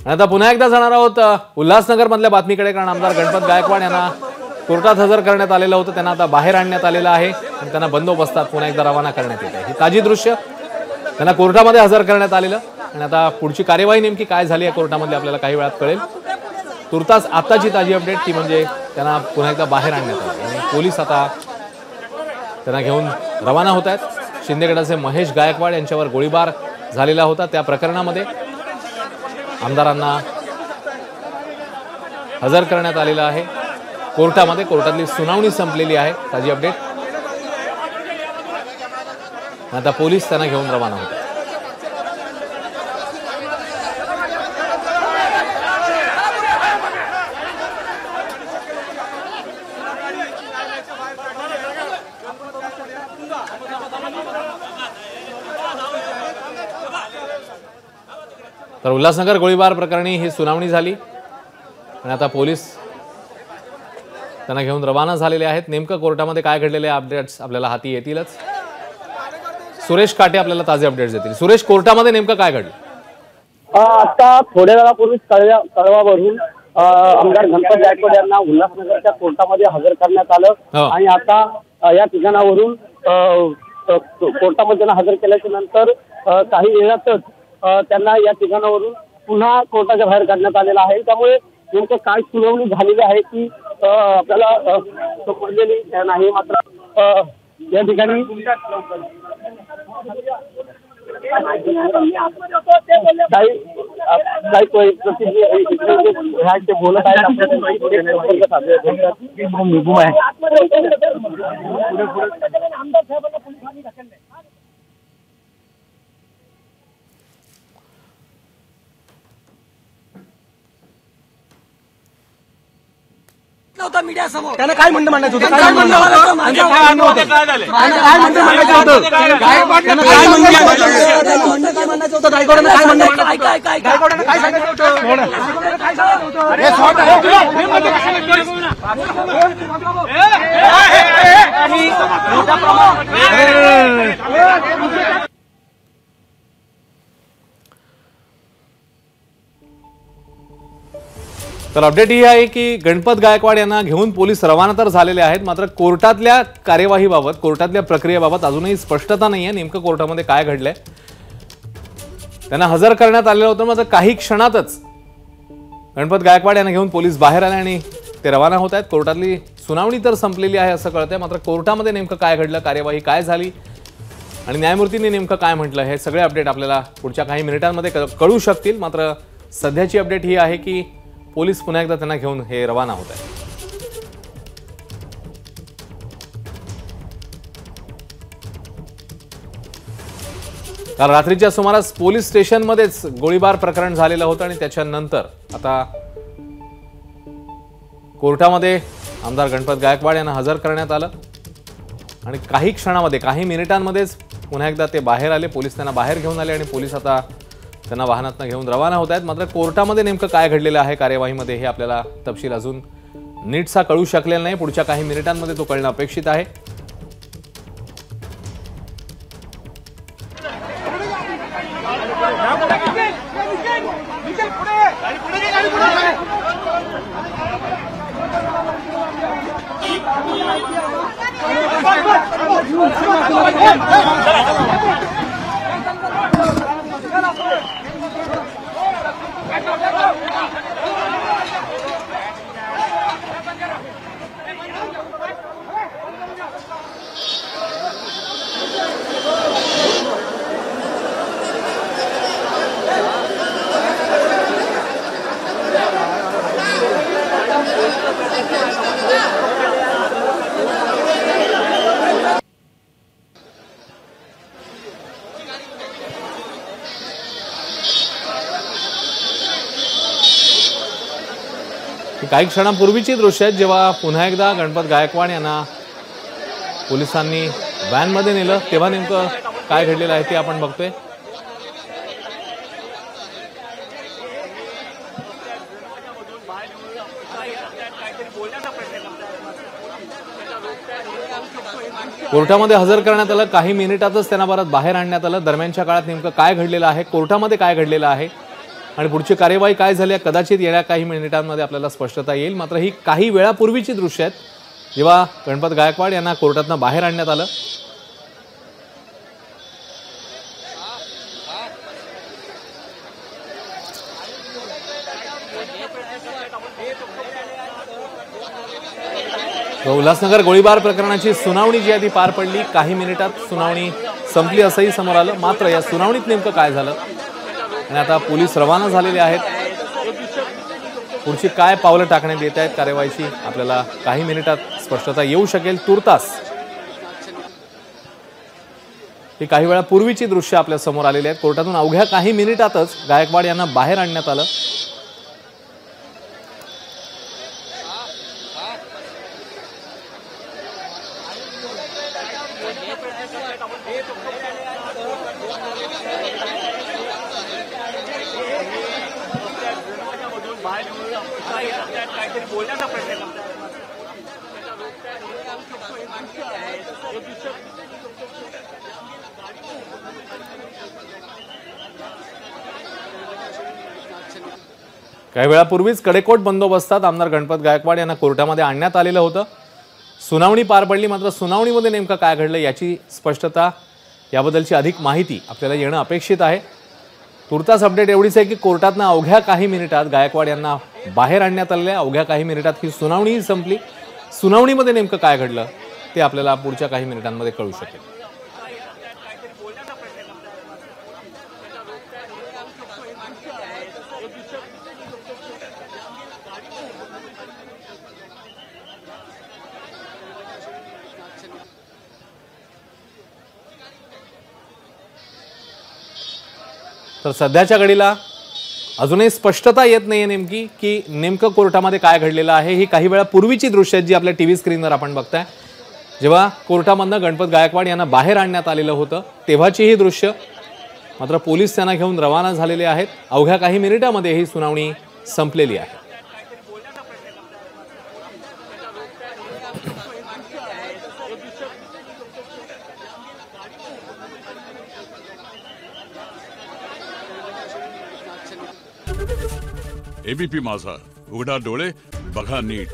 आता पुन्हा एकदा जाणार आहोत उल्हासनगर मधल्या बातमीकडे, कारण आमदार गणपत गायकवाड यांना कोर्टात हजर करण्यात आलेलं होतं. त्यांना आता बाहेर आणण्यात आलेलं आहे आणि त्यांना बंदोबस्तात पुन्हा एकदा रवाना करण्यात येत आहे. ही ताजी दृश्य, त्यांना कोर्टामध्ये हजर करण्यात आलेलं आणि आता पुढची कार्यवाही नेमकी काय झाली आहे कोर्टामध्ये आपल्याला काही वेळात कळेल. तुर्तास आताची ताजी अपडेट ती म्हणजे त्यांना पुन्हा एकदा बाहेर आणण्यात आलं आणि पोलीस आता त्यांना घेऊन रवाना होत आहेत. शिंदेगडाचे महेश गायकवाड यांच्यावर गोळीबार झालेला होता. त्या प्रकरणामध्ये आमदारांना हजर करण्यात आलेलं आहे कोर्टामध्ये. कोर्टातली सुनावणी संपलेली आहे. ताजी अपडेट, आता पोलीस त्यांना घेऊन रवाना होतात. तर उल्हासनगर गोळीबार प्रकरणी ही सुनावणी झाली आणि आता पोलीस त्यांना घेऊन रवाना झालेले आहेत. नेमकं कोर्टामध्ये काय घडलेले अपडेट्स आपल्याला हाती येतीलच. सुरेश काटे आपल्याला ताजे अपडेट्स देतील. सुरेश, कोर्टामध्ये नेमकं काय घडलं? आता थोड्या वेळापूर्वी कळवावरून आमदार गणपत गायकवाड यांना उल्हासनगरच्या कोर्टामध्ये हजर करण्यात आलं आणि आता या ठिकाणावरून कोर्टामध्ये हजर केल्याच्या नंतर काही वेळातच त्यांना या ठिकाणावरून पुन्हा कोर्टाच्या बाहेर काढण्यात आलेला आहे. त्यामुळे नेमकं काय सुनावणी झालेली आहे की आपल्याला समजलेली नाही. मात्र या ठिकाणी काही प्रतिनिधी बोलत आहेत. नव्हता मीडिया समोर त्याला काय म्हणणं मांडायचं होतं? काय म्हणणं होतं? म्हणजे काय म्हणणं काय झालं? काय म्हणणं मांडायचं होतं? गायकवाडांना काय म्हणायचं होतं? गायकवाडांना काय म्हणणं गायकवाडांना काय सांगायचं होतं? काय सांगायचं होतं? अरे सॉट तर अपडेट ही आहे की गणपत गायकवाड यांना घेऊन पोलीस रवाना तर झालेले आहेत. मात्र कोर्टातल्या कार्यवाहीबाबत, कोर्टातल्या प्रक्रियेबाबत अजूनही स्पष्टता नाहीये. नेमकं कोर्टामध्ये काय घडलंय? त्यांना हजर करण्यात आलेलं होतं, मात्र काही क्षणातच गणपत गायकवाड यांना घेऊन पोलीस बाहेर आले आणि ते रवाना होत आहेत. कोर्टातली सुनावणी तर संपलेली आहे असं कळतंय, मात्र कोर्टामध्ये नेमकं काय घडलं, कार्यवाही काय झाली आणि न्यायमूर्तींनी नेमकं काय म्हटलं, हे सगळे अपडेट आपल्याला पुढच्या काही मिनिटांमध्ये कळू शकतील. मात्र सध्याची अपडेट ही आहे की पोलीस पुन्हा एकदा त्यांना घेऊन हे रवाना होत आहे. काल रात्रीच्या सुमारास पोलीस स्टेशनमध्येच गोळीबार प्रकरण झालेलं होतं आणि त्याच्यानंतर आता कोर्टामध्ये आमदार गणपत गायकवाड यांना हजर करण्यात आलं आणि काही क्षणामध्ये, काही मिनिटांमध्येच पुन्हा एकदा ते बाहेर आले. पोलीस त्यांना बाहेर घेऊन आले आणि पोलीस आता त्यांना वाहनातनं घेऊन रवाना होत आहेत. मात्र कोर्टामध्ये नेमकं काय घडलेलं आहे कार्यवाहीमध्ये हे आपल्याला तपशील अजून नीटसा कळू शकलेला नाही. पुढच्या काही मिनिटांमध्ये तो कळणं अपेक्षित आहे. काही क्षणांपूर्वीची दृश्य आहेत जेव्हा पुन्हा एकदा गणपत गायकवाड यांना पोलिसांनी व्हॅनमध्ये नेलं, तेव्हा नेमकं काय घडलेलं आहे ते आपण बघतोय. कोर्टामध्ये हजर करण्यात आलं, काही मिनिटातच त्यांना परत बाहेर आणण्यात आलं. दरम्यानच्या काळात नेमकं काय घडलेलं आहे, कोर्टामध्ये काय घडलेलं आहे आणि पुढची कार्यवाही काय झाली आहे कदाचित येत्या काही मिनिटांमध्ये आपल्याला स्पष्टता येईल. मात्र ही काही वेळापूर्वीची दृश्य आहेत जेव्हा गणपत गायकवाड यांना कोर्टातनं बाहेर आणण्यात आलं. उल्हासनगर गोळीबार प्रकरणाची सुनावणी जी आहे ती पार पडली. काही मिनिटात सुनावणी संपली असंही समोर आलं. मात्र या सुनावणीत नेमकं काय झालं आणि आता पोलीस रवाना झालेले आहेत. पुढची काय पावलं टाकण्यात येत आहेत कार्यवाहीची आपल्याला काही मिनिटात स्पष्टता येऊ शकेल. तुर्तास ही काही वेळापूर्वीची दृश्य आपल्या समोर आलेली आहेत. कोर्टातून अवघ्या काही मिनिटातच गायकवाड यांना बाहेर आणण्यात आलं. काही वेळापूर्वीच कडेकोट बंदोबस्तात आमदार गणपत गायकवाड यांना कोर्टामध्ये आणण्यात आलेलं होतं. सुनावणी पार पडली. मात्र सुनावणीमध्ये नेमकं काय घडलं याची स्पष्टता याबद्दलची अधिक माहिती आपल्याला येणं अपेक्षित आहे. तुर्तास अपडेट एवढीच आहे की कोर्टातनं अवघ्या काही मिनिटात गायकवाड यांना बाहेर आणण्यात आलेलं आहे. अवघ्या काही मिनिटात ही सुनावणीही संपली. सुनावणीमध्ये नेमकं काय घडलं ते आपल्याला पुढच्या काही मिनिटांमध्ये कळू शकेल. तर सध्याच्या घडीला अजूनही स्पष्टता येत नाहीये नेमकी की नेमकं कोर्टामध्ये काय घडलेलं आहे. ही काही वेळापूर्वीची दृश्य आहेत जी आपल्या टीव्ही स्क्रीनवर आपण बघताय. जेव्हा कोर्टामधनं गणपत गायकवाड यांना बाहेर आणण्यात आलेलं होतं तेव्हाची ही दृश्य. मात्र पोलीस त्यांना घेऊन रवाना झालेले आहेत. अवघ्या काही मिनिटांमध्ये ही सुनावणी संपलेली आहे. एबीपी माझा, उघडा डोळे बघा नीट.